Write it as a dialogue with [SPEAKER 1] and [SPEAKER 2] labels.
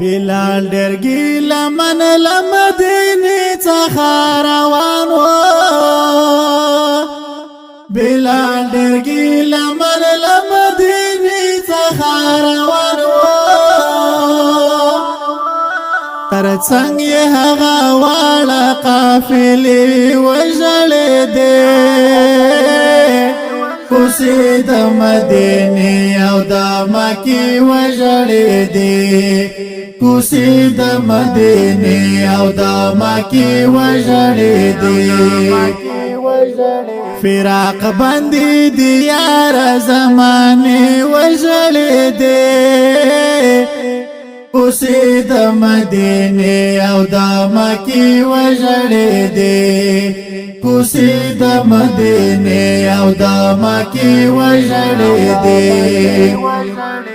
[SPEAKER 1] بلال درگی لمن لمدینی څخه روان و بلال درگی لمن لمدینی څخه روان و ترڅنګ یې هغه واړه قافلې وژړې دي کوڅې د مدینې او د مکې وژړې دي کوڅې د مدینې او د مکې وژړې دي فراق باندې دی یار زمانه وژړې دي کوڅې د مدینې او د مکې وژړې دي کوڅې د مدینې او د مکې وژړې دي